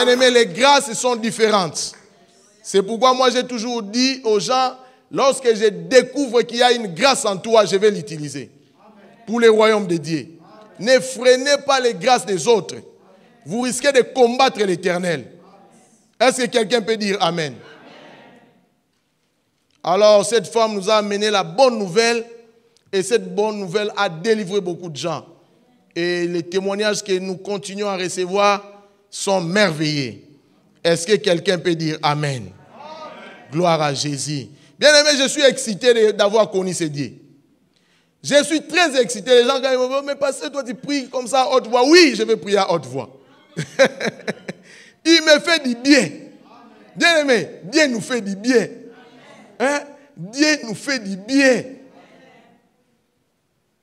Bien-aimés, les grâces sont différentes. C'est pourquoi moi j'ai toujours dit aux gens, lorsque je découvre qu'il y a une grâce en toi, je vais l'utiliser pour le royaume de Dieu. Ne freinez pas les grâces des autres. Vous risquez de combattre l'Éternel. Est-ce que quelqu'un peut dire Amen? Alors, cette femme nous a amené la bonne nouvelle et cette bonne nouvelle a délivré beaucoup de gens. Et les témoignages que nous continuons à recevoir sont merveilleux. Est-ce que quelqu'un peut dire Amen? Gloire à Jésus. Bien aimé, je suis excité d'avoir connu ce Dieu. Je suis très excité. Les gens quand ils me disent, mais pasteur, toi tu pries comme ça à haute voix. Oui, je vais prier à haute voix. Il me fait du bien. Bien aimé, Dieu nous fait du bien. Hein? Dieu nous fait du bien.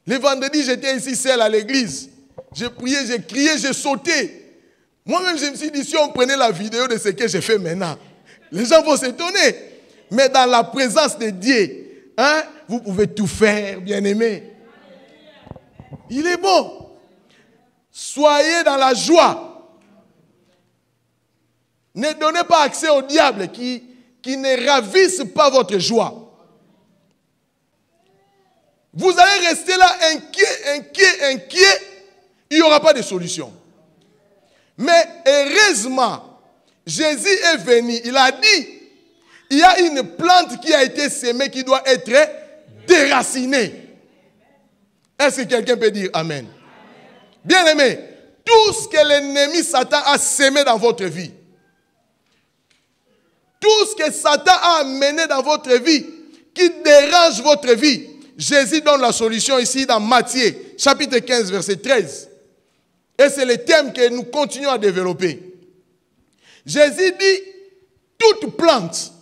Le vendredi, j'étais ici seul à l'église. J'ai prié, j'ai crié, j'ai sauté. Moi-même, je me suis dit, si on prenait la vidéo de ce que j'ai fait maintenant, les gens vont s'étonner. Mais dans la présence de Dieu, hein, vous pouvez tout faire, bien-aimé. Il est bon. Soyez dans la joie. Ne donnez pas accès au diable qui ne ravisse pas votre joie. Vous allez rester là inquiet. Il n'y aura pas de solution. Mais heureusement, Jésus est venu. Il a dit, il y a une plante qui a été sémée qui doit être déracinée. Est-ce que quelqu'un peut dire Amen? Bien aimé, tout ce que l'ennemi Satan a sémé dans votre vie, tout ce que Satan a amené dans votre vie, qui dérange votre vie, Jésus donne la solution ici dans Matthieu, chapitre 15, verset 13. Et c'est le thème que nous continuons à développer. Jésus dit, toute plante,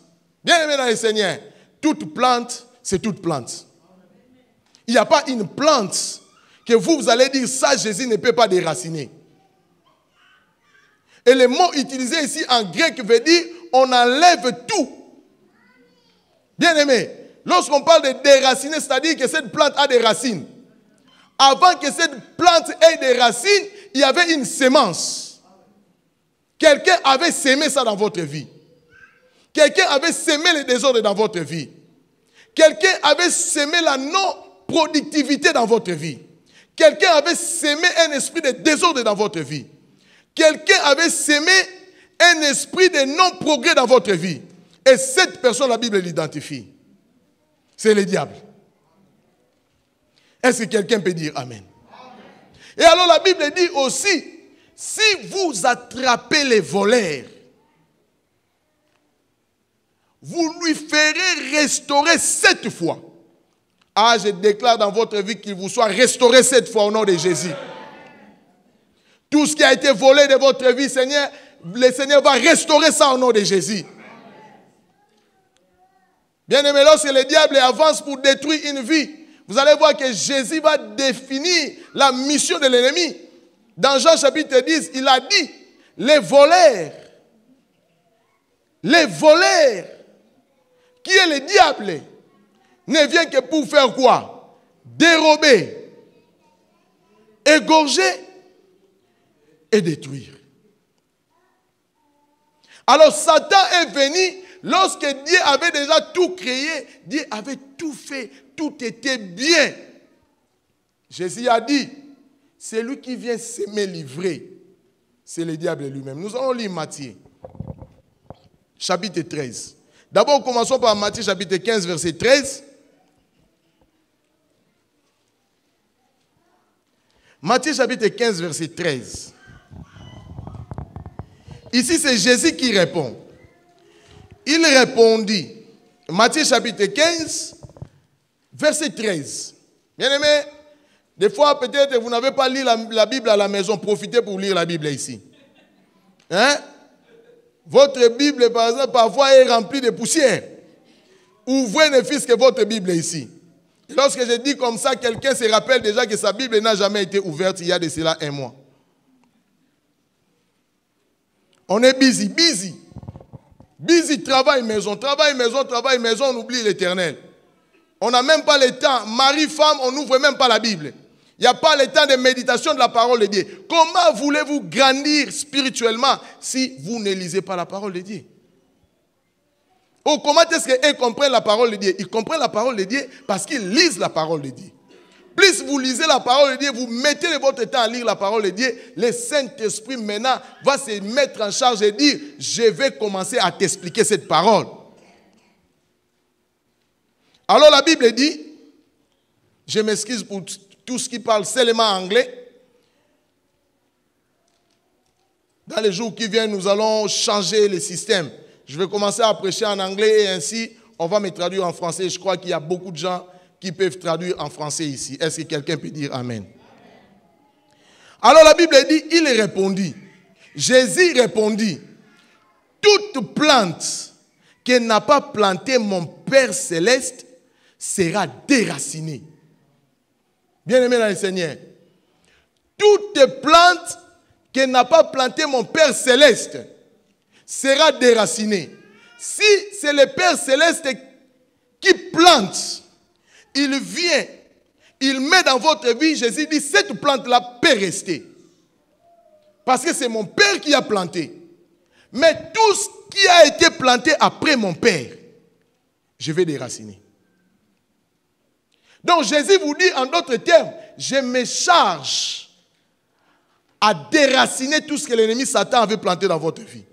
bien aimé dans le Seigneur, toute plante, c'est toute plante. Il n'y a pas une plante que vous allez dire, ça Jésus ne peut pas déraciner. Et le mot utilisé ici en grec veut dire, on enlève tout. Bien aimé, lorsqu'on parle de déraciner, c'est-à-dire que cette plante a des racines. Avant que cette plante ait des racines, il y avait une sémence. Quelqu'un avait sémé ça dans votre vie. Quelqu'un avait sémé le désordre dans votre vie. Quelqu'un avait sémé la non-productivité dans votre vie. Quelqu'un avait sémé un esprit de désordre dans votre vie. Quelqu'un avait sémé un esprit de non-progrès dans votre vie. Et cette personne, la Bible l'identifie. C'est le diable. Est-ce que quelqu'un peut dire Amen? Et alors la Bible dit aussi, si vous attrapez les voleurs, vous lui ferez restaurer 7 fois. Ah, je déclare dans votre vie qu'il vous soit restauré 7 fois au nom de Jésus. Tout ce qui a été volé de votre vie, Seigneur, le Seigneur va restaurer ça au nom de Jésus. Bien aimé, lorsque le diable avance pour détruire une vie, vous allez voir que Jésus va définir la mission de l'ennemi. Dans Jean chapitre 10, il a dit, les voleurs, qui est le diable, ne vient que pour faire quoi? Dérober, égorger et détruire. Alors Satan est venu, lorsque Dieu avait déjà tout créé, Dieu avait tout fait, tout était bien. Jésus a dit, c'est lui qui vient s'aimer livrer. C'est le diable lui-même. Nous allons lire Matthieu, chapitre 13. D'abord, commençons par Matthieu, chapitre 15, verset 13. Matthieu, chapitre 15, verset 13. Ici, c'est Jésus qui répond. Il répondit, Matthieu, chapitre 15, verset 13. Bien aimé, des fois, peut-être, vous n'avez pas lu la Bible à la maison. Profitez pour lire la Bible ici. Hein? Votre Bible, par exemple, parfois est remplie de poussière. Ouvrez ne fût-ce que votre Bible ici. Et lorsque je dis comme ça, quelqu'un se rappelle déjà que sa Bible n'a jamais été ouverte il y a de cela 1 mois. On est busy. Busy, travail, maison, on oublie l'Éternel. On n'a même pas le temps. Mari, femme, on n'ouvre même pas la Bible. Il n'y a pas le temps de méditation de la parole de Dieu. Comment voulez-vous grandir spirituellement si vous ne lisez pas la parole de Dieu? Oh, comment est-ce qu'ils comprennent la parole de Dieu? Ils comprennent la parole de Dieu parce qu'ils lisent la parole de Dieu. Plus vous lisez la parole de Dieu, vous mettez votre temps à lire la parole de Dieu, le Saint-Esprit maintenant va se mettre en charge et dire, je vais commencer à t'expliquer cette parole. Alors la Bible dit, je m'excuse pour tout ce qui parle seulement anglais. Dans les jours qui viennent, nous allons changer le système. Je vais commencer à prêcher en anglais et ainsi, on va me traduire en français. Je crois qu'il y a beaucoup de gens qui peuvent traduire en français ici. Est-ce que quelqu'un peut dire Amen? Alors la Bible dit, il répondit. Jésus répondit, toute plante que n'a pas planté mon Père céleste sera déracinée. Bien-aimé dans le Seigneur, toute plante que n'a pas planté mon Père céleste sera déracinée. Si c'est le Père céleste qui plante, il vient, il met dans votre vie, Jésus dit, cette plante-là peut rester. Parce que c'est mon Père qui a planté. Mais tout ce qui a été planté après mon Père, je vais déraciner. Donc Jésus vous dit en d'autres termes, je me charge à déraciner tout ce que l'ennemi Satan avait planté dans votre vie.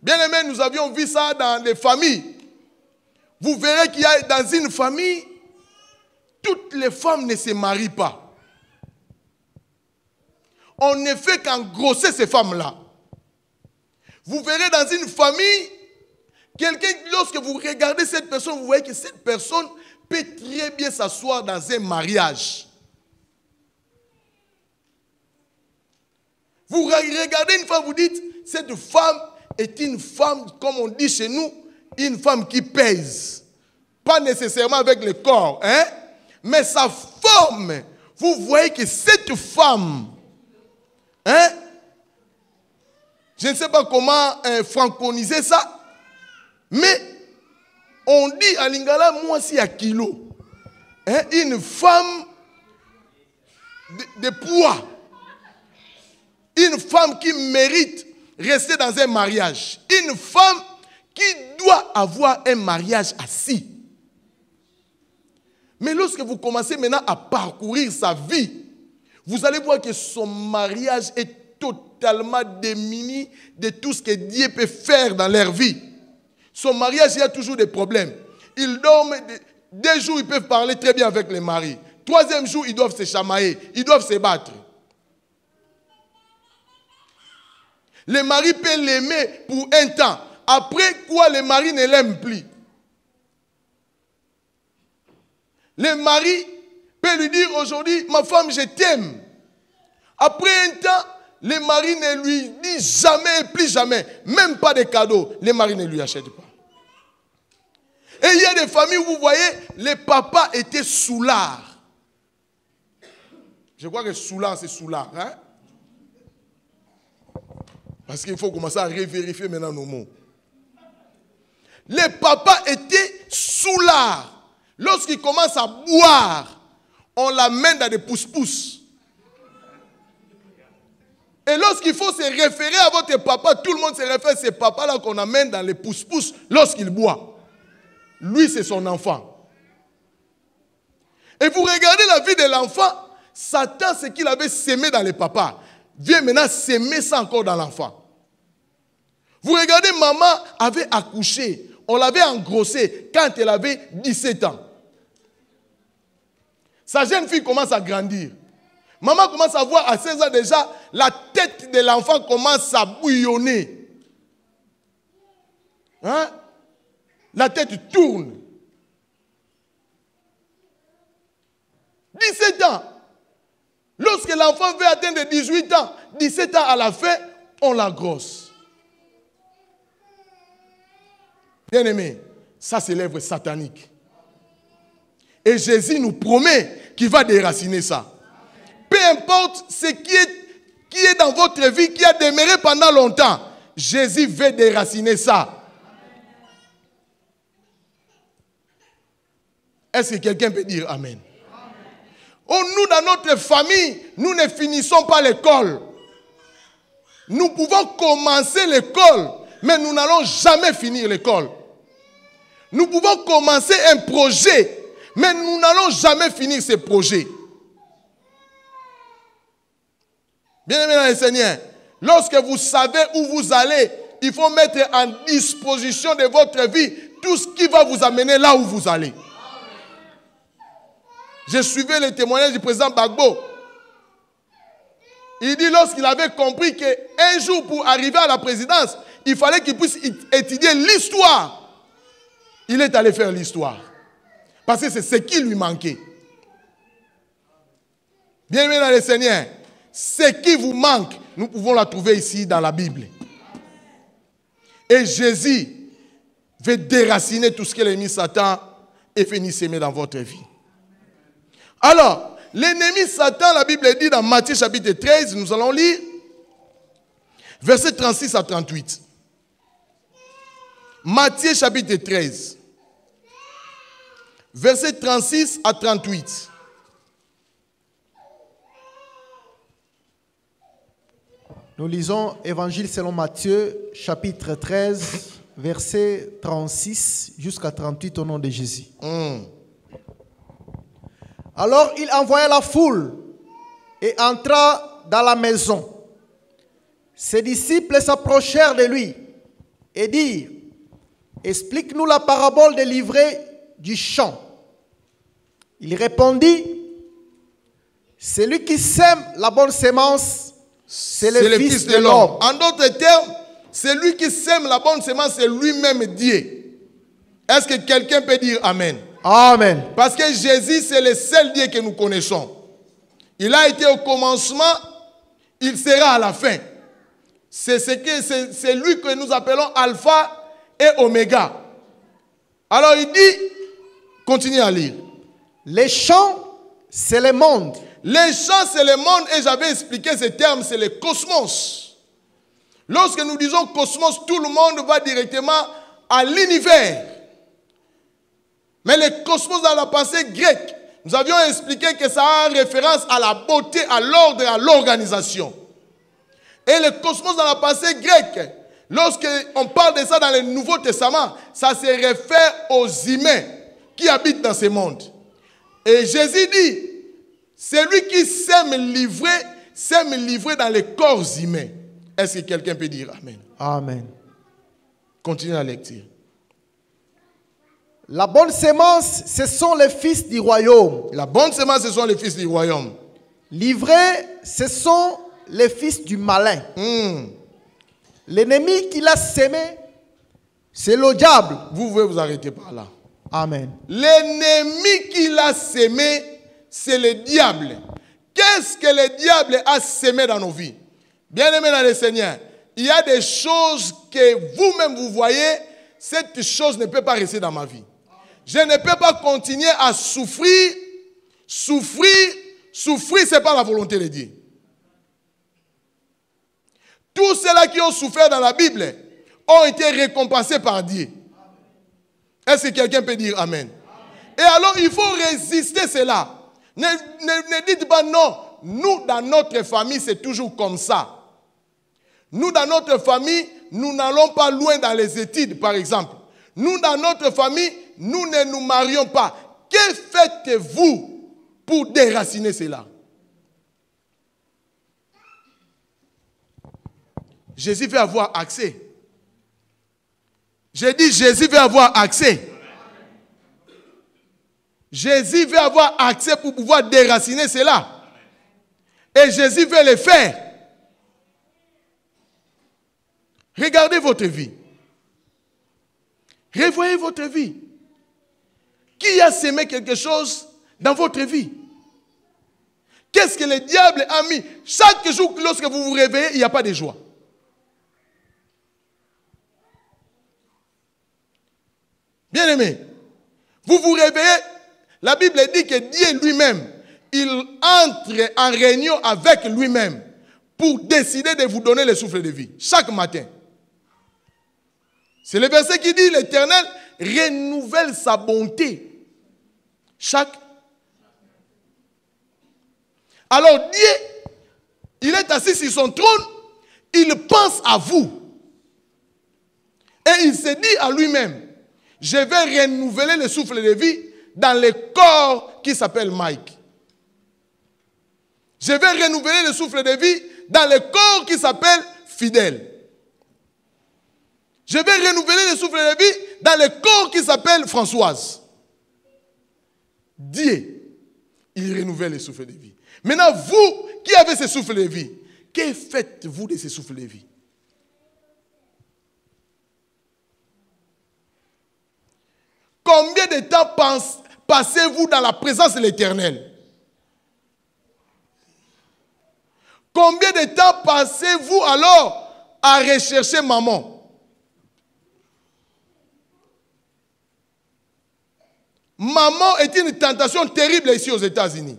Bien aimé, nous avions vu ça dans les familles. Vous verrez qu'il y a dans une famille, toutes les femmes ne se marient pas. On ne fait qu'engrosser ces femmes-là. Vous verrez dans une famille, quelqu'un, lorsque vous regardez cette personne, vous voyez que cette personne peut très bien s'asseoir dans un mariage. Vous regardez une femme, vous dites, cette femme est une femme, comme on dit chez nous, une femme qui pèse. Pas nécessairement avec le corps, hein? Mais sa forme, vous voyez que cette femme, hein? Je ne sais pas comment franconiser ça, mais on dit à Lingala, moi si à kilo, hein? Une femme de poids, une femme qui mérite rester dans un mariage, une femme qui doit avoir un mariage assis. Mais lorsque vous commencez maintenant à parcourir sa vie, vous allez voir que son mariage est totalement démuni de tout ce que Dieu peut faire dans leur vie. Son mariage, il y a toujours des problèmes. Ils dorment, 2 jours, ils peuvent parler très bien avec les maris. 3e jour, ils doivent se chamailler, ils doivent se battre. Le mari peut l'aimer pour un temps. Après quoi, le mari ne l'aime plus. Le mari peut lui dire aujourd'hui, ma femme, je t'aime. Après un temps, le mari ne lui dit jamais, plus jamais, même pas de cadeaux. Le mari ne lui achète pas. Et il y a des familles où vous voyez, les papas étaient soulards. Je crois que soulard, c'est soulard. Hein? Parce qu'il faut commencer à revérifier maintenant nos mots. Les papas étaient soulards. Lorsqu'il commence à boire, on l'amène dans des pousse-pousse. Et lorsqu'il faut se référer à votre papa, tout le monde se réfère à ce papa-là qu'on amène dans les pousse-pousse lorsqu'il boit. Lui, c'est son enfant. Et vous regardez la vie de l'enfant, Satan, ce qu'il avait sémé dans les papas, vient maintenant s'aimer ça encore dans l'enfant. Vous regardez, maman avait accouché, on l'avait engrossée quand elle avait 17 ans. Sa jeune fille commence à grandir. Maman commence à voir à 16 ans déjà, la tête de l'enfant commence à bouillonner. Hein? La tête tourne. 17 ans. Lorsque l'enfant veut atteindre 18 ans, 17 ans à la fin, on l'engrosse. Bien aimé, ça c'est l'œuvre satanique. Et Jésus nous promet qu'il va déraciner ça. Peu importe ce qui est dans votre vie, qui a demeuré pendant longtemps, Jésus veut déraciner ça. Est-ce que quelqu'un peut dire Amen? Oh, nous, dans notre famille, nous ne finissons pas l'école. Nous pouvons commencer l'école, mais nous n'allons jamais finir l'école. Nous pouvons commencer un projet, mais nous n'allons jamais finir ce projet. Bien-aimés dans le Seigneur, lorsque vous savez où vous allez, il faut mettre en disposition de votre vie tout ce qui va vous amener là où vous allez. Je suivais le témoignage du président Gbagbo. Il dit lorsqu'il avait compris qu'un jour pour arriver à la présidence, il fallait qu'il puisse étudier l'histoire. Il est allé faire l'histoire. Parce que c'est ce qui lui manquait. Bien-aimés dans le Seigneur, ce qui vous manque, nous pouvons la trouver ici dans la Bible. Et Jésus veut déraciner tout ce que l'ennemi Satan est venu s'aimer dans votre vie. Alors, l'ennemi Satan, la Bible dit dans Matthieu chapitre 13, nous allons lire versets 36 à 38. Matthieu chapitre 13, versets 36 à 38. Nous lisons Évangile selon Matthieu, chapitre 13, versets 36 jusqu'à 38 au nom de Jésus. Alors il envoya la foule et entra dans la maison. Ses disciples s'approchèrent de lui et dirent, « Explique-nous la parabole des livrets du champ. » Il répondit, « Celui qui sème la bonne sémence, c'est le Fils de l'homme. » En d'autres termes, celui qui sème la bonne semence, c'est lui-même Dieu. Est-ce que quelqu'un peut dire Amen? Amen. Parce que Jésus, c'est le seul Dieu que nous connaissons. Il a été au commencement, il sera à la fin. C'est lui que nous appelons Alpha et Oméga. Alors il dit, continuez à lire. Les champs, c'est le monde. Les champs, c'est le monde, et j'avais expliqué ce terme, c'est le cosmos. Lorsque nous disons cosmos, tout le monde va directement à l'univers. Mais le cosmos dans la pensée grecque, nous avions expliqué que ça a référence à la beauté, à l'ordre et à l'organisation. Et le cosmos dans la pensée grecque, lorsqu'on parle de ça dans le Nouveau Testament, ça se réfère aux humains qui habitent dans ce monde. Et Jésus dit, celui qui sème livré dans les corps humains. Est-ce que quelqu'un peut dire Amen? Amen. Continuez la lecture. La bonne sémence, ce sont les fils du royaume. La bonne semence, ce sont les fils du royaume. Livrés, ce sont les fils du malin. L'ennemi qui l'a sémé, c'est le diable. Vous pouvez vous arrêter par là. Amen. L'ennemi qui l'a sémé, c'est le diable. Qu'est-ce que le diable a sémé dans nos vies? Bien-aimés dans le Seigneur, il y a des choses que vous-même vous voyez, cette chose ne peut pas rester dans ma vie. Je ne peux pas continuer à souffrir. Souffrir, ce n'est pas la volonté de Dieu. Tous ceux-là qui ont souffert dans la Bible ont été récompensés par Dieu. Est-ce que quelqu'un peut dire Amen? Et alors, il faut résister cela. Ne dites pas non. Nous, dans notre famille, c'est toujours comme ça. Nous, dans notre famille, nous n'allons pas loin dans les études, par exemple. Nous, dans notre famille, nous ne nous marions pas. Que faites-vous pour déraciner cela? Jésus veut avoir accès. J'ai dit Jésus veut avoir accès. Jésus veut avoir accès pour pouvoir déraciner cela. Et Jésus veut le faire. Regardez votre vie. Revoyez votre vie. Qui a sémé quelque chose dans votre vie? Qu'est-ce que le diable a mis? Chaque jour, lorsque vous vous réveillez, il n'y a pas de joie. Bien-aimé, vous vous réveillez, la Bible dit que Dieu lui-même, il entre en réunion avec lui-même pour décider de vous donner le souffle de vie, chaque matin. C'est le verset qui dit, l'Éternel renouvelle sa bonté chaque. Alors Dieu, il est assis sur son trône, il pense à vous. Et il se dit à lui-même, je vais renouveler le souffle de vie dans le corps qui s'appelle Mike. Je vais renouveler le souffle de vie dans le corps qui s'appelle Fidèle. Je vais renouveler le souffle de vie dans le corps qui s'appelle Françoise. Dieu, il renouvelle le souffle de vie. Maintenant, vous qui avez ce souffle de vie, que faites-vous de ce souffle de vie? Combien de temps passez-vous dans la présence de l'Éternel? Combien de temps passez-vous alors à rechercher maman? Maman est une tentation terrible ici aux États-Unis.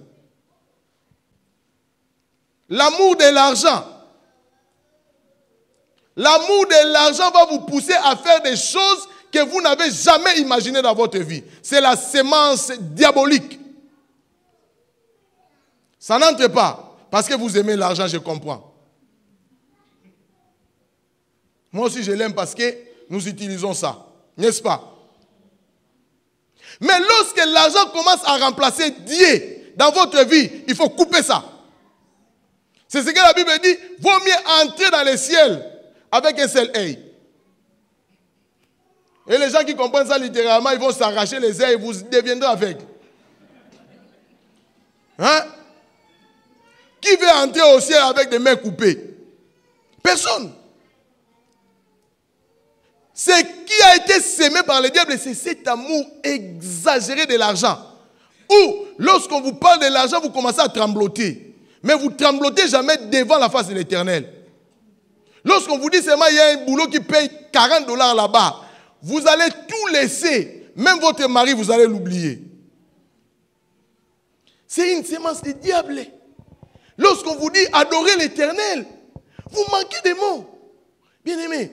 L'amour de l'argent. L'amour de l'argent va vous pousser à faire des choses que vous n'avez jamais imaginées dans votre vie. C'est la sémence diabolique. Ça n'entre pas. Parce que vous aimez l'argent, je comprends. Moi aussi, je l'aime parce que nous utilisons ça. N'est-ce pas? Mais lorsque l'argent commence à remplacer Dieu dans votre vie, il faut couper ça. C'est ce que la Bible dit. Vaut mieux entrer dans le ciel avec un seul œil. Et les gens qui comprennent ça littéralement, ils vont s'arracher les œils et vous deviendrez avec. Hein? Qui veut entrer au ciel avec des mains coupées? Personne. Ce qui a été sémé par le diable, c'est cet amour exagéré de l'argent. Où, lorsqu'on vous parle de l'argent, vous commencez à trembloter. Mais vous ne tremblotez jamais devant la face de l'Éternel. Lorsqu'on vous dit seulement il y a un boulot qui paye $40 là-bas, vous allez tout laisser. Même votre mari, vous allez l'oublier. C'est une sémence du diable. Lorsqu'on vous dit adorer l'Éternel, vous manquez de mots. Bien-aimé,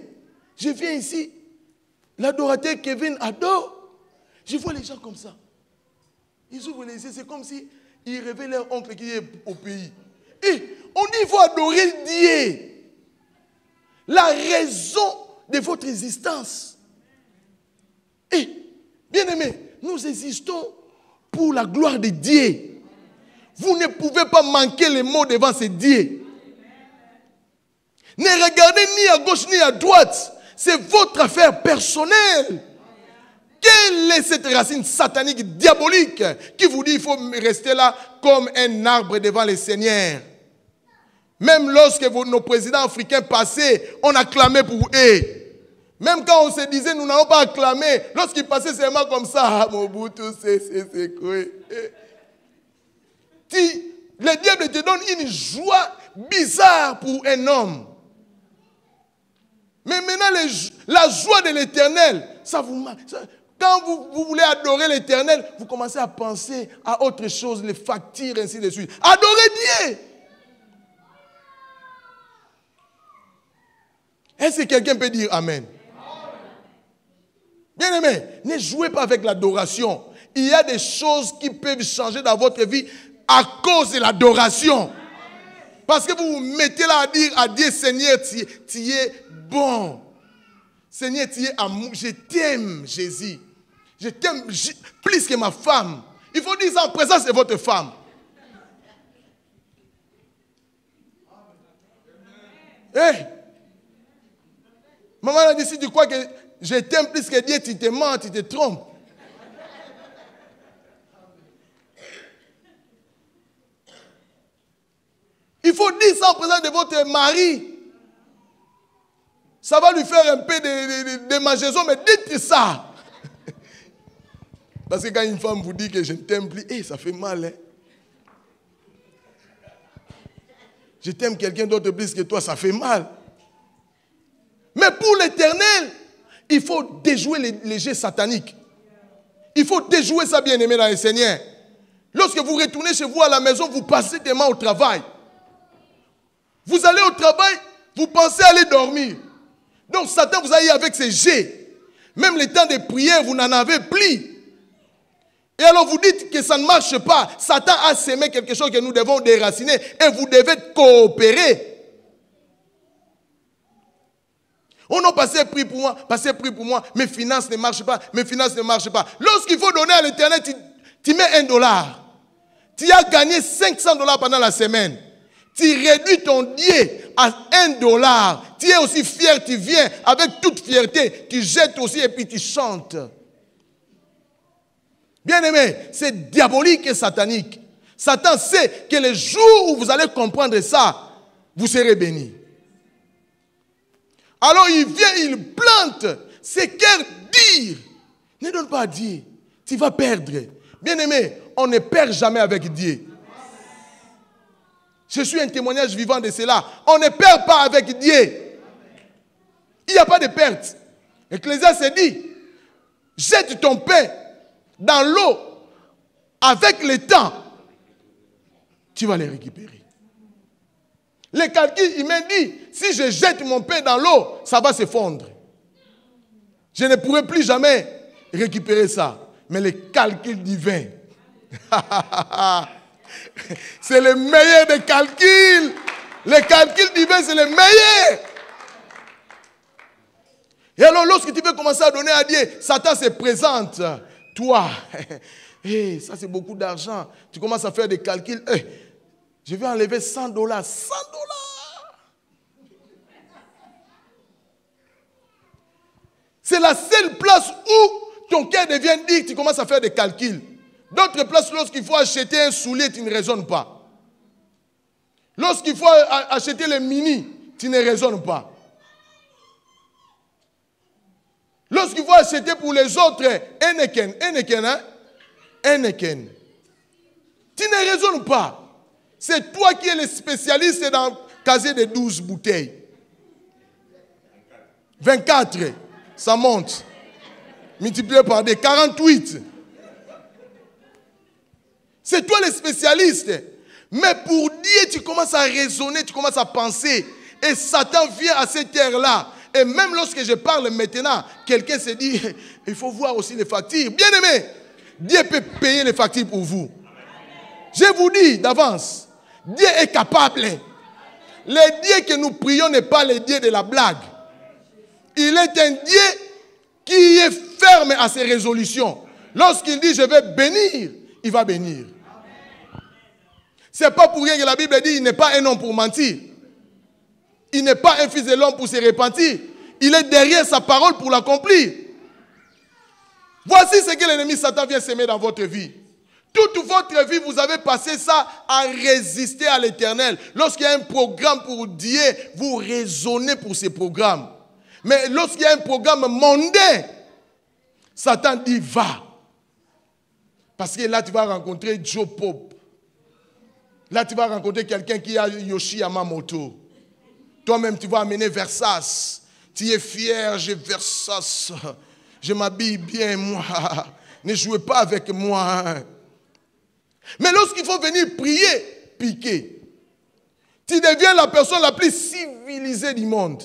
je viens ici, l'adorateur Kevin adore. Je vois les gens comme ça. Ils ouvrent les yeux, c'est comme si ils rêvaient leur oncle qui est au pays. Et on dit qu'il faut adorer Dieu. La raison de votre existence. Et, bien-aimés, nous existons pour la gloire de Dieu. Vous ne pouvez pas manquer les mots devant ce Dieu. Ne regardez ni à gauche ni à droite. C'est votre affaire personnelle. Quelle est cette racine satanique, diabolique, qui vous dit qu'il faut rester là comme un arbre devant le Seigneur? Même lorsque nos présidents africains passaient, on acclamait pour eux. Même quand on se disait, nous n'allons pas acclamer, lorsqu'ils passaient seulement comme ça, ah, Mobutu, c'est quoi? Le diable te donne une joie bizarre pour un homme. Mais maintenant, la joie de l'Éternel, ça vous marque. Quand vous voulez adorer l'Éternel, vous commencez à penser à autre chose, les factures, ainsi de suite. Adorez Dieu. Est-ce que quelqu'un peut dire Amen? Bien-aimé, ne jouez pas avec l'adoration. Il y a des choses qui peuvent changer dans votre vie à cause de l'adoration. Parce que vous vous mettez là à dire à Dieu, Seigneur, tu es bon. Seigneur, tu es amour. Je t'aime, Jésus. Je t'aime plus que ma femme. Il faut dire ça en présence de votre femme. Hey. Maman a dit, si tu crois que je t'aime plus que Dieu, tu te mens, tu te trompes. Il faut dire ça en présence de votre mari. Ça va lui faire un peu de mangeaison, mais dites ça. Parce que quand une femme vous dit que je ne t'aime plus, ça fait mal. Hein? Je t'aime quelqu'un d'autre plus que toi, ça fait mal. Mais pour l'Éternel, il faut déjouer les jets sataniques. Il faut déjouer ça, bien-aimé dans le Seigneur. Lorsque vous retournez chez vous à la maison, vous passez des mains au travail. Vous allez au travail, vous pensez aller dormir. Donc Satan vous a eu avec ses jets. Même le temps de prière, vous n'en avez plus. Et alors vous dites que ça ne marche pas. Satan a sémé quelque chose que nous devons déraciner et vous devez coopérer. On a passé pris pour moi, mes finances ne marchent pas, Lorsqu'il faut donner à l'Éternel, tu mets $1. Tu as gagné $500 pendant la semaine. Tu réduis ton dié à $1. Tu es aussi fier, tu viens avec toute fierté, tu jettes aussi et puis tu chantes. Bien-aimé, c'est diabolique et satanique. Satan sait que le jour où vous allez comprendre ça, vous serez bénis. Alors il vient, il plante ses cœurs dire. Ne donne pas à Dieu, tu vas perdre. Bien-aimé, on ne perd jamais avec Dieu. Je suis un témoignage vivant de cela. On ne perd pas avec Dieu. Il n'y a pas de perte. Ecclésiaste dit, jette ton pain dans l'eau, avec le temps, tu vas les récupérer. Les calculs, il m'a dit, si je jette mon pain dans l'eau, ça va se fondre. Je ne pourrai plus jamais récupérer ça. Mais les calculs divins, c'est le meilleur des calculs. Les calculs divins, c'est le meilleur. Et alors, lorsque tu veux commencer à donner à Dieu, Satan se présente. Toi, hey, ça c'est beaucoup d'argent. Tu commences à faire des calculs. Hey, je vais enlever $100. $100. C'est la seule place où ton cœur devient dit, tu commences à faire des calculs. D'autres places, lorsqu'il faut acheter un soulier, tu ne raisonnes pas. Lorsqu'il faut acheter les mini, tu ne raisonnes pas. Lorsqu'il faut acheter pour les autres, Heineken, tu ne raisonnes pas. C'est toi qui es le spécialiste dans le casier de 12 bouteilles. 24, ça monte. Multiplié par des 48. C'est toi le spécialiste. Mais pour Dieu, tu commences à raisonner, tu commences à penser. Et Satan vient à cette terre-là. Et même lorsque je parle maintenant, quelqu'un se dit, il faut voir aussi les factures. Bien aimé, Dieu peut payer les factures pour vous. Je vous dis d'avance, Dieu est capable. Le Dieu que nous prions n'est pas le Dieu de la blague. Il est un Dieu qui est ferme à ses résolutions. Lorsqu'il dit, je vais bénir, il va bénir. Ce n'est pas pour rien que la Bible dit, il n'est pas un homme pour mentir. Il n'est pas un fils de l'homme pour se repentir. Il est derrière sa parole pour l'accomplir. Voici ce que l'ennemi Satan vient s'aimer dans votre vie. Toute votre vie, vous avez passé ça à résister à l'Éternel. Lorsqu'il y a un programme pour Dieu, vous raisonnez pour ce programme. Mais lorsqu'il y a un programme mondain, Satan dit va. Parce que là, tu vas rencontrer Joe Pope. Là, tu vas rencontrer quelqu'un qui a Yoshi Yamamoto. Toi-même, tu vas amener Versace. Tu es fier, j'ai Versace. Je m'habille bien, moi. Ne jouez pas avec moi. Mais lorsqu'il faut venir prier, piquer, tu deviens la personne la plus civilisée du monde.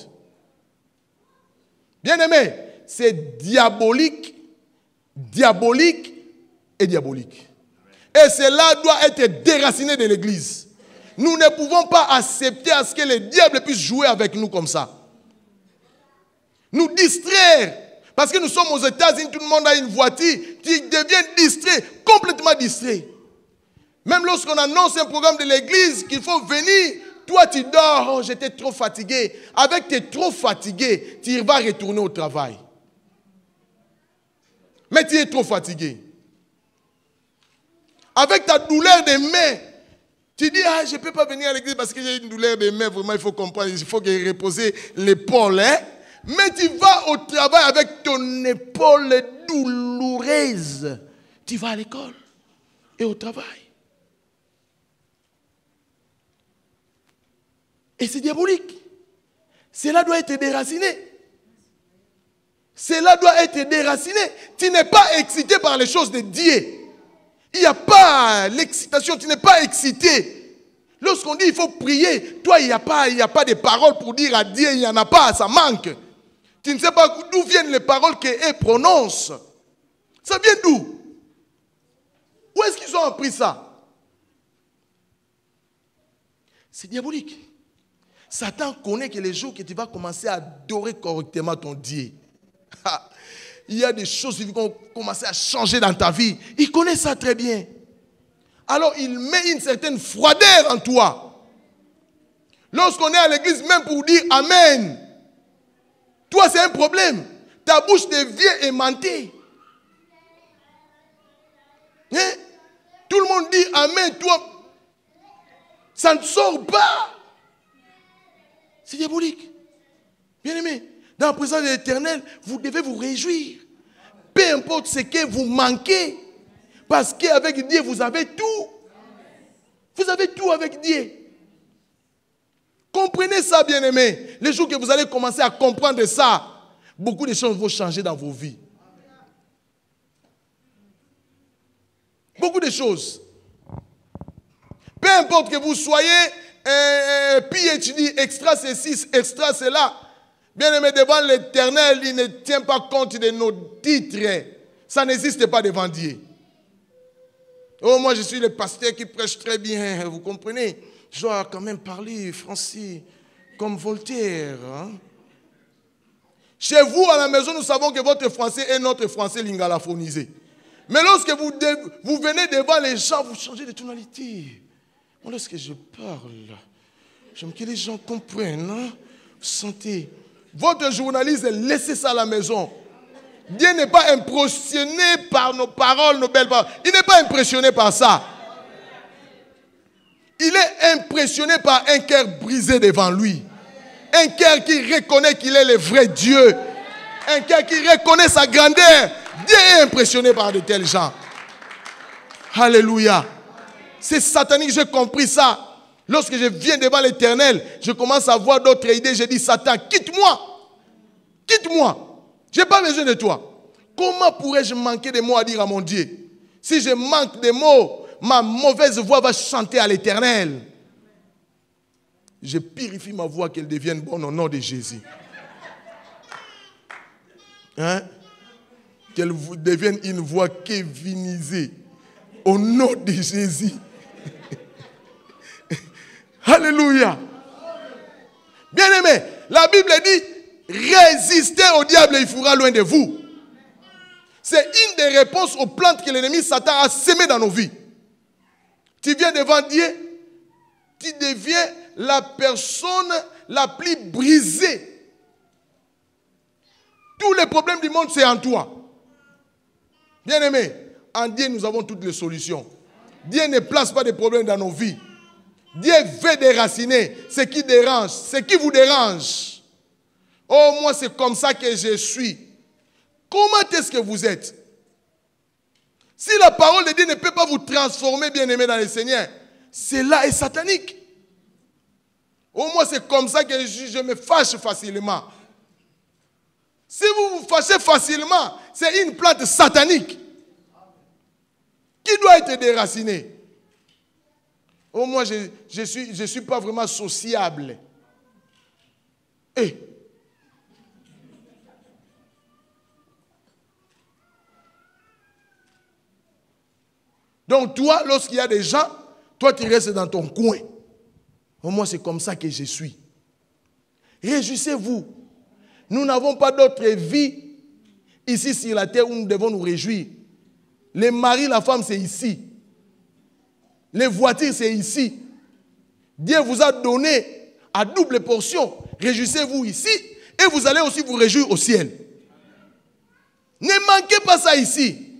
Bien-aimé, c'est diabolique, diabolique et diabolique. Et cela doit être déraciné de l'Église. Nous ne pouvons pas accepter à ce que le diable puisse jouer avec nous comme ça. Nous distraire. Parce que nous sommes aux États-Unis, tout le monde a une voiture. Tu deviens distrait, complètement distrait. Même lorsqu'on annonce un programme de l'Église qu'il faut venir, toi tu dors, oh, j'étais trop fatigué. Avec tes trop fatigué, tu vas retourner au travail. Mais tu es trop fatigué. Avec ta douleur des mains, tu dis, ah, je ne peux pas venir à l'église parce que j'ai une douleur des mains. Vraiment, il faut comprendre, il faut reposer l'épaule. Hein? Mais tu vas au travail avec ton épaule douloureuse. Tu vas à l'école et au travail. Et c'est diabolique. Cela doit être déraciné. Cela doit être déraciné. Tu n'es pas excité par les choses de Dieu. Il n'y a pas l'excitation, tu n'es pas excité. Lorsqu'on dit il faut prier, toi il n'y a pas de paroles pour dire à Dieu, il n'y en a pas, ça manque. Tu ne sais pas d'où viennent les paroles qu'elle prononce. Ça vient d'où? Où est-ce qu'ils ont appris ça? C'est diabolique. Satan connaît que les jours que tu vas commencer à adorer correctement ton Dieu, il y a des choses qui vont commencer à changer dans ta vie. Il connaît ça très bien. Alors il met une certaine froideur en toi. Lorsqu'on est à l'église, même pour dire Amen, toi c'est un problème. Ta bouche devient aimantée. Hein? Tout le monde dit Amen, toi, ça ne sort pas. C'est diabolique. Bien aimé, dans la présence de l'Éternel, vous devez vous réjouir. Peu importe ce que vous manquez. Parce qu'avec Dieu, vous avez tout. Vous avez tout avec Dieu. Comprenez ça, bien aimé. Les jours que vous allez commencer à comprendre ça, beaucoup de choses vont changer dans vos vies. Beaucoup de choses. Peu importe que vous soyez PhD, extra ceci, extra cela. Bien aimé, devant l'Éternel, il ne tient pas compte de nos titres. Ça n'existe pas devant Dieu. Oh, moi je suis le pasteur qui prêche très bien, vous comprenez? Je dois quand même parler français comme Voltaire. Hein? Chez vous, à la maison, nous savons que votre français est notre français lingalaphonisé. Mais lorsque vous venez devant les gens, vous changez de tonalité. Moi, lorsque je parle, j'aime que les gens comprennent. Hein? Vous sentez. Votre journaliste, laissez ça à la maison. Dieu n'est pas impressionné par nos paroles, nos belles paroles. Il n'est pas impressionné par ça. Il est impressionné par un cœur brisé devant lui. Un cœur qui reconnaît qu'il est le vrai Dieu. Un cœur qui reconnaît sa grandeur. Dieu est impressionné par de tels gens. Alléluia. C'est satanique, j'ai compris ça. Lorsque je viens devant l'Éternel, je commence à avoir d'autres idées. Je dis, Satan, quitte-moi. Quitte-moi. Je n'ai pas besoin de toi. Comment pourrais-je manquer de mots à dire à mon Dieu? Si je manque de mots, ma mauvaise voix va chanter à l'Éternel. Je purifie ma voix, qu'elle devienne bonne au nom de Jésus. Hein? Qu'elle devienne une voix kévinisée au nom de Jésus. Alléluia. Bien aimé, la Bible dit, résistez au diable et il fuira loin de vous. C'est une des réponses aux plantes que l'ennemi Satan a sémées dans nos vies. Tu viens devant Dieu, tu deviens la personne la plus brisée. Tous les problèmes du monde, c'est en toi. Bien aimé, en Dieu, nous avons toutes les solutions. Dieu ne place pas de problèmes dans nos vies. Dieu veut déraciner ce qui dérange, ce qui vous dérange. Oh, moi, c'est comme ça que je suis. Comment est-ce que vous êtes? Si la parole de Dieu ne peut pas vous transformer, bien-aimé dans le Seigneur, cela est satanique. Oh, moi, c'est comme ça que je me fâche facilement. Si vous vous fâchez facilement, c'est une plante satanique qui doit être déracinée. Oh, moi, je suis pas vraiment sociable. Donc, toi, lorsqu'il y a des gens, toi, tu restes dans ton coin. Oh, moi, c'est comme ça que je suis. Réjouissez-vous. Nous n'avons pas d'autre vie ici sur la terre où nous devons nous réjouir. Les maris, la femme, c'est ici. Les voitures, c'est ici. Dieu vous a donné à double portion. Réjouissez-vous ici et vous allez aussi vous réjouir au ciel. Ne manquez pas ça ici.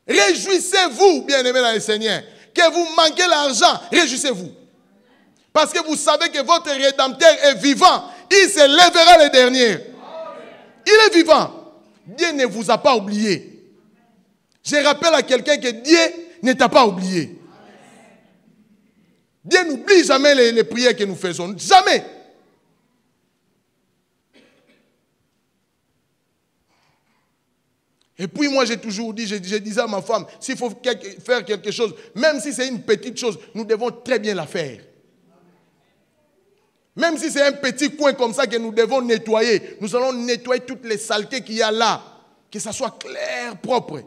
Réjouissez-vous, bien-aimés dans le Seigneur. Que vous manquez l'argent, réjouissez-vous. Parce que vous savez que votre Rédempteur est vivant. Il se lèvera le dernier. Il est vivant. Dieu ne vous a pas oublié. Je rappelle à quelqu'un que Dieu ne t'a pas oublié. Dieu n'oublie jamais les prières que nous faisons. Jamais. Et puis moi j'ai toujours dit, je disais à ma femme, s'il faut faire quelque chose, même si c'est une petite chose, nous devons très bien la faire. Même si c'est un petit coin comme ça que nous devons nettoyer, nous allons nettoyer toutes les saletés qu'il y a là, que ça soit clair, propre.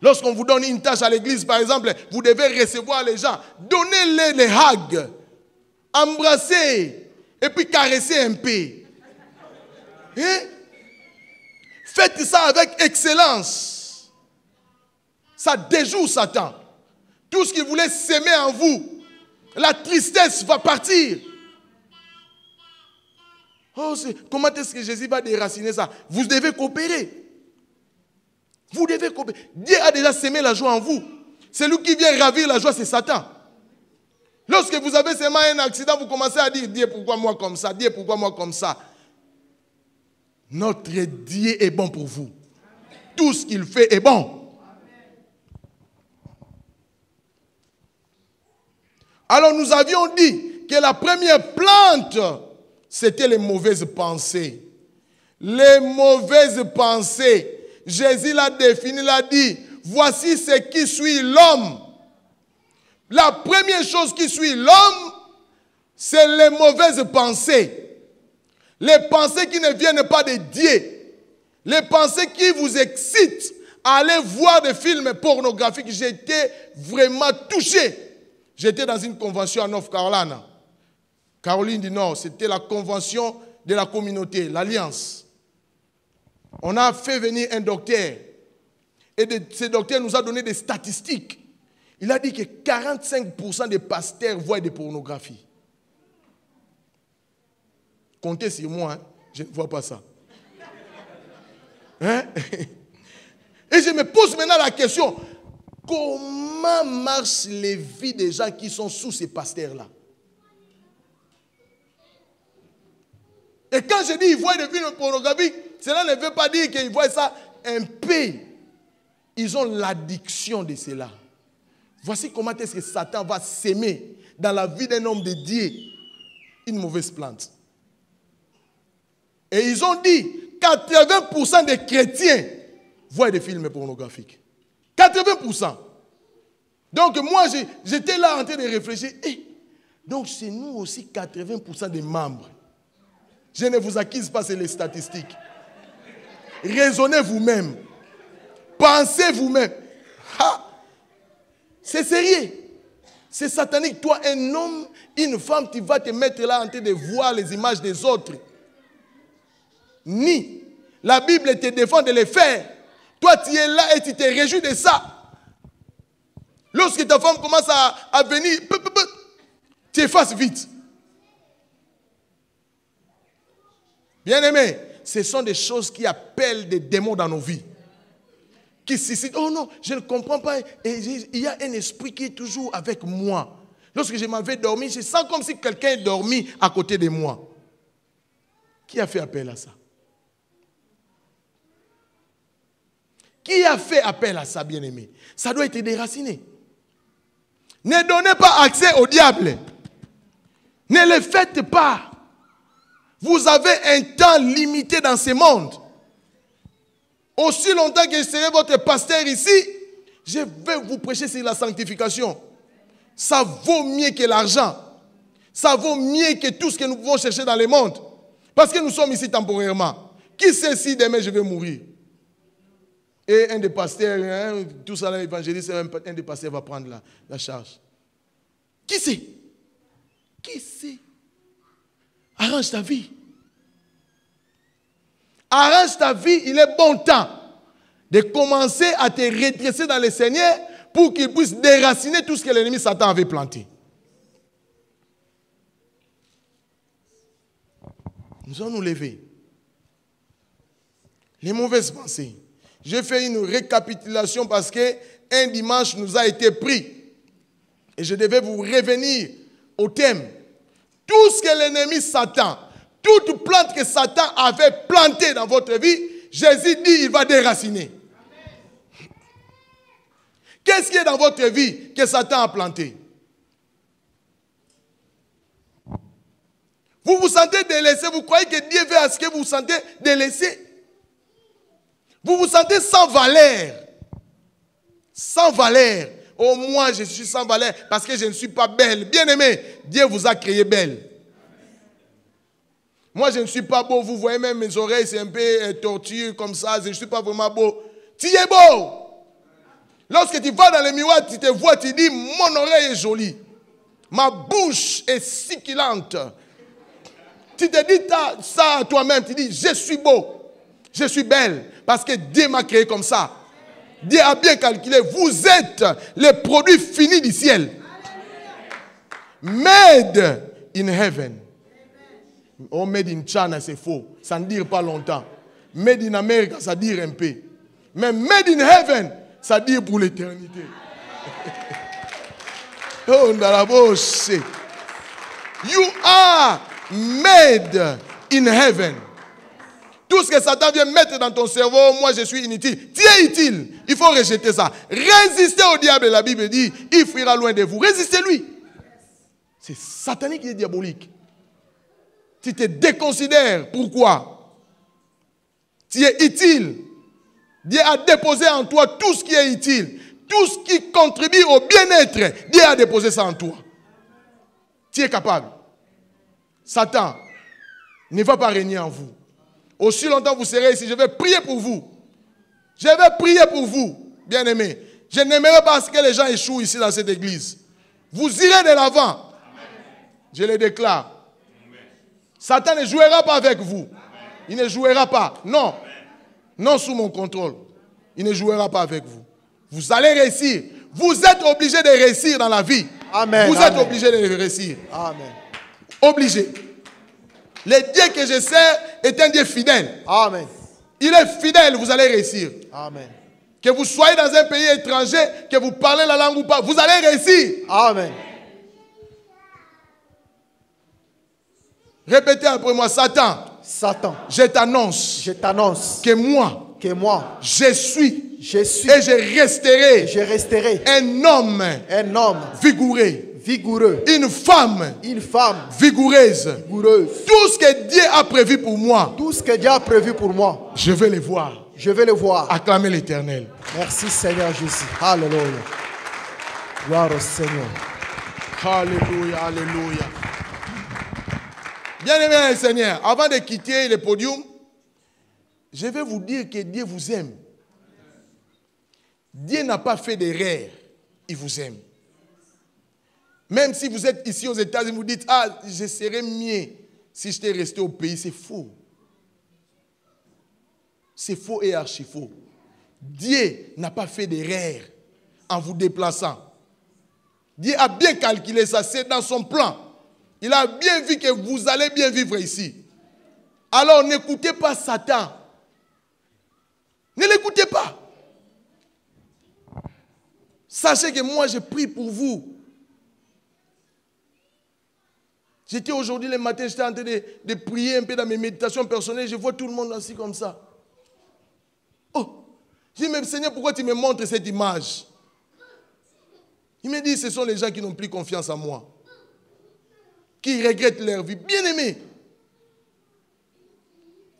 Lorsqu'on vous donne une tâche à l'église, par exemple, vous devez recevoir les gens. Donnez-les les hugs. Embrassez. Et puis caresser un peu. Hein? Faites ça avec excellence. Ça déjoue Satan. Tout ce qu'il voulait s'aimer en vous, la tristesse va partir. Oh, comment est-ce que Jésus va déraciner ça? Vous devez coopérer. Vous devez coopérer. Dieu a déjà sémé la joie en vous. Celui qui vient ravir la joie, c'est Satan. Lorsque vous avez seulement un accident, vous commencez à dire, Dieu, pourquoi moi comme ça? Dieu, pourquoi moi comme ça? Notre Dieu est bon pour vous. Tout ce qu'il fait est bon. Alors nous avions dit que la première plante, c'était les mauvaises pensées. Les mauvaises pensées. Jésus l'a défini, l'a dit, voici ce qui suit l'homme. La première chose qui suit l'homme, c'est les mauvaises pensées. Les pensées qui ne viennent pas de Dieu. Les pensées qui vous excitent à aller voir des films pornographiques. J'étais vraiment touché. J'étais dans une convention à North Carolina. Caroline du Nord, c'était la convention de la communauté, l'Alliance. On a fait venir un docteur. Et ce docteur nous a donné des statistiques. Il a dit que 45% des pasteurs voient des pornographies. Comptez sur moi, hein? Je ne vois pas ça. Hein? Et je me pose maintenant la question, comment marchent les vies des gens qui sont sous ces pasteurs-là? Et quand je dis qu'ils voient des films pornographiques, cela ne veut pas dire qu'ils voient ça un peu. Ils ont l'addiction de cela. Voici comment est-ce que Satan va s'aimer dans la vie d'un homme de Dieu une mauvaise plante. Et ils ont dit 80% des chrétiens voient des films pornographiques. 80%. Donc moi, j'étais là en train de réfléchir. Donc c'est nous aussi 80% des membres. Je ne vous accuse pas, c'est les statistiques. Raisonnez vous-même. Pensez vous-même. C'est sérieux. C'est satanique. Toi, un homme, une femme, tu vas te mettre là en train de voir les images des autres. Ni. La Bible te défend de les faire. Toi, tu es là et tu te réjouis de ça. Lorsque ta femme commence à venir, tu effaces vite. Bien-aimés, ce sont des choses qui appellent des démons dans nos vies. Qui suscitent, oh non, je ne comprends pas. Et il y a un esprit qui est toujours avec moi. Lorsque je m'en vais dormir, je sens comme si quelqu'un est dormi à côté de moi. Qui a fait appel à ça? Qui a fait appel à ça, bien-aimé? Ça doit être déraciné. Ne donnez pas accès au diable. Ne le faites pas. Vous avez un temps limité dans ce monde. Aussi longtemps que je serai votre pasteur ici, je vais vous prêcher sur la sanctification. Ça vaut mieux que l'argent. Ça vaut mieux que tout ce que nous pouvons chercher dans le monde. Parce que nous sommes ici temporairement. Qui sait si demain je vais mourir? Et un des pasteurs, hein, tout ça, l'évangéliste, un des pasteurs va prendre la charge. Qui sait? Qui sait? Arrange ta vie. Arrange ta vie, il est bon temps de commencer à te redresser dans le Seigneur pour qu'il puisse déraciner tout ce que l'ennemi Satan avait planté. Nous allons nous lever. Les mauvaises pensées. J'ai fait une récapitulation parce qu'un dimanche nous a été pris. Et je devais vous revenir au thème. Tout ce que l'ennemi Satan, toute plante que Satan avait plantée dans votre vie, Jésus dit il va déraciner. Qu'est-ce qui est dans votre vie que Satan a planté? Vous vous sentez délaissé, vous croyez que Dieu veut à ce que vous vous sentez délaissé? Vous vous sentez sans valeur. Sans valeur. Oh, moi, je suis sans valeur parce que je ne suis pas belle. Bien-aimé, Dieu vous a créé belle. Moi, je ne suis pas beau. Vous voyez même mes oreilles, c'est un peu tortueux comme ça. Je ne suis pas vraiment beau. Tu es beau. Lorsque tu vas dans le miroir, tu te vois, tu dis, mon oreille est jolie. Ma bouche est succulente. Tu te dis ça à toi-même, tu dis, je suis beau, je suis belle, parce que Dieu m'a créé comme ça. Dieu a bien calculé, vous êtes les produits finis du ciel. Made in heaven. Oh, made in China, c'est faux. Ça ne dure pas longtemps. Made in America, ça dure un peu. Mais made in heaven, ça dure pour l'éternité. Oh, you are made in heaven. Tout ce que Satan vient mettre dans ton cerveau, moi je suis inutile. Tu es utile. Il faut rejeter ça. Résistez au diable, la Bible dit, il fuira loin de vous. Résistez-lui. C'est satanique et diabolique. Tu te déconsidères. Pourquoi? Tu es utile. Dieu a déposé en toi tout ce qui est utile. Tout ce qui contribue au bien-être. Dieu a déposé ça en toi. Tu es capable. Satan ne va pas régner en vous. Aussi longtemps vous serez ici, je vais prier pour vous. Je vais prier pour vous, bien-aimés. Je n'aimerais pas que les gens échouent ici dans cette église. Vous irez de l'avant. Je le déclare. Satan ne jouera pas avec vous. Il ne jouera pas. Non. Non sous mon contrôle. Il ne jouera pas avec vous. Vous allez réussir. Vous êtes obligés de réussir dans la vie. Amen. Vous êtes obligés de réussir. Amen. Obligés. Le Dieu que je sers est un Dieu fidèle. Amen. Il est fidèle, vous allez réussir. Amen. Que vous soyez dans un pays étranger, que vous parlez la langue ou pas, vous allez réussir. Amen. Répétez après moi, Satan. Satan, Je t'annonce que moi, je suis et je resterai un homme vigoureux, une femme vigoureuse. Tout ce que Dieu a prévu pour moi, je vais le voir. Acclamez l'Éternel. Merci Seigneur Jésus. Alléluia. Gloire au Seigneur. Alléluia, alléluia. Bien-aimé Seigneur, avant de quitter le podium, je vais vous dire que Dieu vous aime. Dieu n'a pas fait d'erreur, il vous aime. Même si vous êtes ici aux États-Unis, vous dites, ah, je serais mieux si j'étais resté au pays, c'est faux. C'est faux et archi faux. Dieu n'a pas fait d'erreur en vous déplaçant. Dieu a bien calculé ça, c'est dans son plan. Il a bien vu que vous allez bien vivre ici. Alors n'écoutez pas Satan. Ne l'écoutez pas. Sachez que moi je prie pour vous. J'étais aujourd'hui le matin, j'étais en train de prier un peu dans mes méditations personnelles. Je vois tout le monde assis comme ça. Oh, je dis, mais Seigneur, pourquoi tu me montres cette image? Il me dit, ce sont les gens qui n'ont plus confiance en moi. Qui regrettent leur vie. Bien-aimés,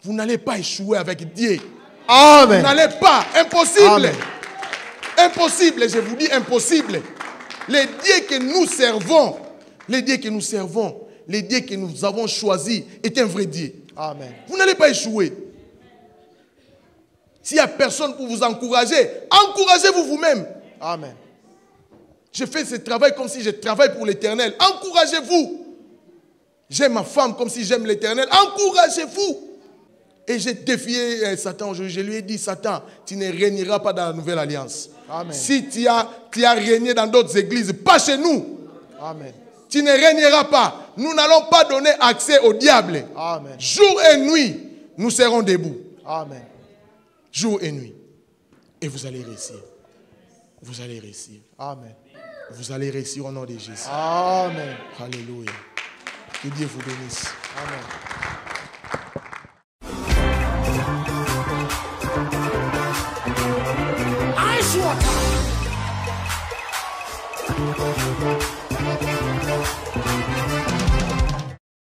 vous n'allez pas échouer avec Dieu. Amen. Vous n'allez pas. Impossible. Amen. Impossible, je vous dis impossible. Le Dieu que nous servons, le Dieu que nous servons, le Dieu que nous avons choisi est un vrai Dieu. Amen. Vous n'allez pas échouer. S'il n'y a personne pour vous encourager, encouragez-vous vous-même. Amen. Je fais ce travail comme si je travaille pour l'Éternel. Encouragez-vous. J'aime ma femme comme si j'aime l'Éternel. Encouragez-vous. Et j'ai défié Satan aujourd'hui. Je lui ai dit, Satan, tu ne régneras pas dans la nouvelle alliance. Amen. Si tu as régné dans d'autres églises, pas chez nous. Amen. Tu ne régneras pas. Nous n'allons pas donner accès au diable. Amen. Jour et nuit, nous serons debout. Amen. Jour et nuit. Et vous allez réussir. Vous allez réussir. Amen. Vous allez réussir au nom de Jésus. Amen. Alléluia. Que Dieu vous bénisse. Amen. Ice water.